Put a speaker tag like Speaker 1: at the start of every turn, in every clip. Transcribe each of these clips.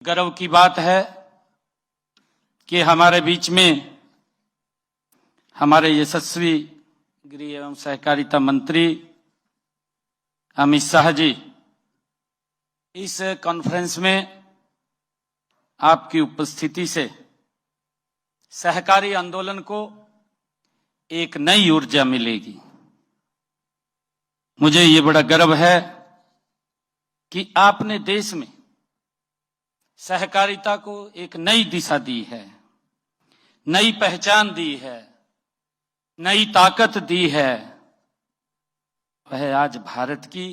Speaker 1: गर्व की बात है कि हमारे बीच में हमारे यशस्वी गृह एवं सहकारिता मंत्री अमित शाह जी इस कॉन्फ्रेंस में आपकी उपस्थिति से सहकारी आंदोलन को एक नई ऊर्जा मिलेगी। मुझे ये बड़ा गर्व है कि आपने देश में सहकारिता को एक नई दिशा दी है, नई पहचान दी है, नई ताकत दी है। वह आज भारत की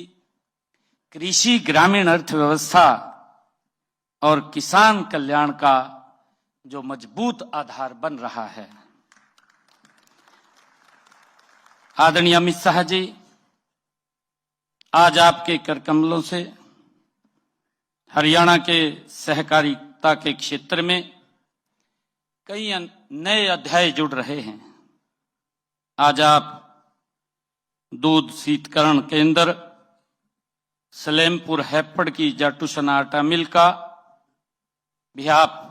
Speaker 1: कृषि ग्रामीण अर्थव्यवस्था और किसान कल्याण का जो मजबूत आधार बन रहा है। आदरणीय अमित शाह जी, आज आपके करकमलों से हरियाणा के सहकारिता के क्षेत्र में कई नए अध्याय जुड़ रहे हैं। आज आप दूध शीतकरण केंद्र सलेमपुर हैपड़ की जाटूसन आटा मिल का भी आप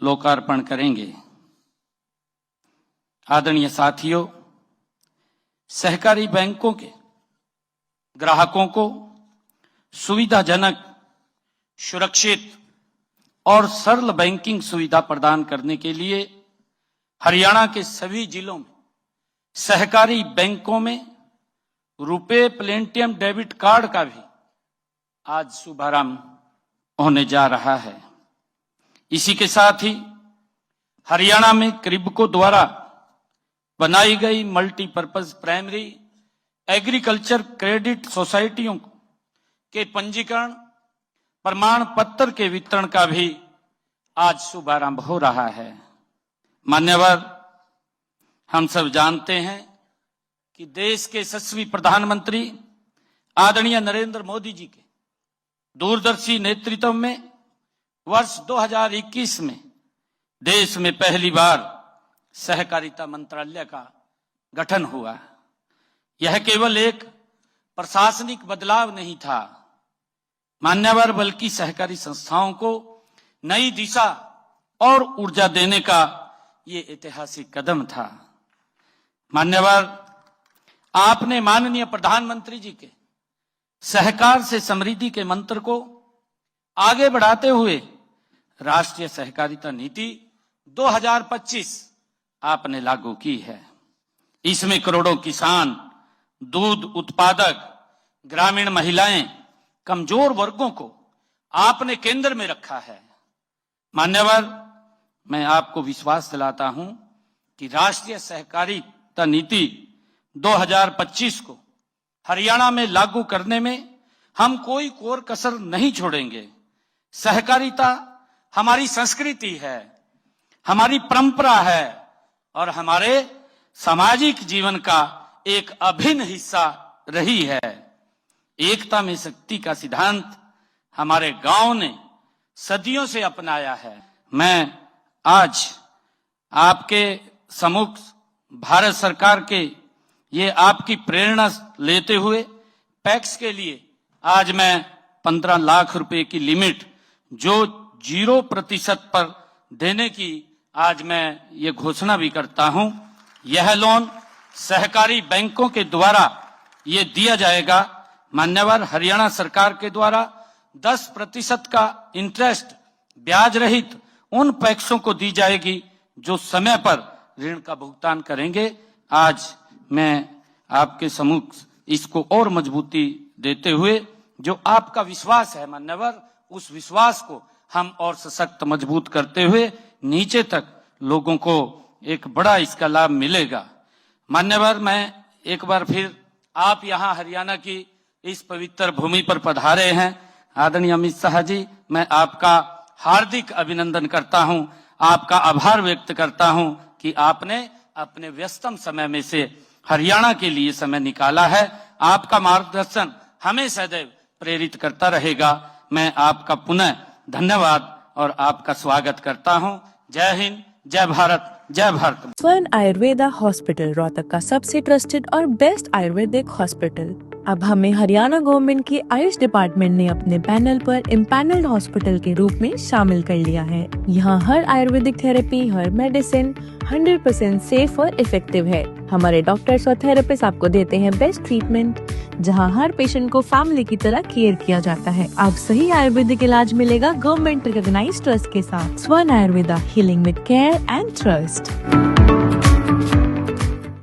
Speaker 1: लोकार्पण करेंगे। आदरणीय साथियों, सहकारी बैंकों के ग्राहकों को सुविधाजनक, सुरक्षित और सरल बैंकिंग सुविधा प्रदान करने के लिए हरियाणा के सभी जिलों में सहकारी बैंकों में रुपे प्लेटिनम डेबिट कार्ड का भी आज शुभारंभ होने जा रहा है। इसी के साथ ही हरियाणा में क्रिबको द्वारा बनाई गई मल्टीपर्पज प्राइमरी एग्रीकल्चर क्रेडिट सोसाइटियों के पंजीकरण प्रमाण पत्र के वितरण का भी आज शुभारंभ हो रहा है। मान्यवर, हम सब जानते हैं कि देश के यशस्वी प्रधानमंत्री आदरणीय नरेंद्र मोदी जी के दूरदर्शी नेतृत्व में वर्ष 2021 में देश में पहली बार सहकारिता मंत्रालय का गठन हुआ। यह केवल एक प्रशासनिक बदलाव नहीं था मान्यवर, बल्कि सहकारी संस्थाओं को नई दिशा और ऊर्जा देने का ये ऐतिहासिक कदम था। मान्यवर, आपने माननीय प्रधानमंत्री जी के सहकार से समृद्धि के मंत्र को आगे बढ़ाते हुए राष्ट्रीय सहकारिता नीति 2025 आपने लागू की है। इसमें करोड़ों किसान, दूध उत्पादक, ग्रामीण महिलाएं, कमजोर वर्गों को आपने केंद्र में रखा है। मान्यवर, मैं आपको विश्वास दिलाता हूं कि राष्ट्रीय सहकारिता नीति 2025 को हरियाणा में लागू करने में हम कोई कोर कसर नहीं छोड़ेंगे। सहकारिता हमारी संस्कृति है, हमारी परंपरा है और हमारे सामाजिक जीवन का एक अभिन्न हिस्सा रही है। एकता में शक्ति का सिद्धांत हमारे गांव ने सदियों से अपनाया है। मैं आज आपके सम्मुख भारत सरकार के ये आपकी प्रेरणा लेते हुए पैक्स के लिए आज मैं 15 लाख रुपए की लिमिट जो 0% पर देने की आज मैं ये घोषणा भी करता हूं। यह लोन सहकारी बैंकों के द्वारा ये दिया जाएगा। मान्यवर, हरियाणा सरकार के द्वारा 10% का इंटरेस्ट ब्याज रहित उन पैक्सों को दी जाएगी जो समय पर ऋण का भुगतान करेंगे। आज मैं आपके सम्मुख इसको और मजबूती देते हुए जो आपका विश्वास है मान्यवर, उस विश्वास को हम और सशक्त मजबूत करते हुए नीचे तक लोगों को एक बड़ा इसका लाभ मिलेगा। मान्यवर, मैं एक बार फिर आप यहाँ हरियाणा की इस पवित्र भूमि पर पधारे हैं। आदरणीय अमित शाह जी, मैं आपका हार्दिक अभिनंदन करता हूं, आपका आभार व्यक्त करता हूं कि आपने अपने व्यस्तम समय में से हरियाणा के लिए समय निकाला है। आपका मार्गदर्शन हमें सदैव प्रेरित करता रहेगा। मैं आपका पुनः धन्यवाद और आपका स्वागत करता हूं। जय हिंद, जय भारत, जय भारत।
Speaker 2: स्वर्ण आयुर्वेदा हॉस्पिटल रोहतक का सबसे ट्रस्टेड और बेस्ट आयुर्वेदिक हॉस्पिटल अब हमें हरियाणा गवर्नमेंट की आयुष डिपार्टमेंट ने अपने पैनल पर इम्पैनल्ड हॉस्पिटल के रूप में शामिल कर लिया है। यहाँ हर आयुर्वेदिक थेरेपी, हर मेडिसिन 100% सेफ और इफेक्टिव है। हमारे डॉक्टर्स और थेरेपिस्ट आपको देते हैं बेस्ट ट्रीटमेंट, जहाँ हर पेशेंट को फैमिली की तरह केयर किया जाता है। अब सही आयुर्वेदिक इलाज मिलेगा गवर्नमेंट रिकॉग्नाइज्ड ट्रस्ट के साथ। Swan Ayurveda, healing with care and trust.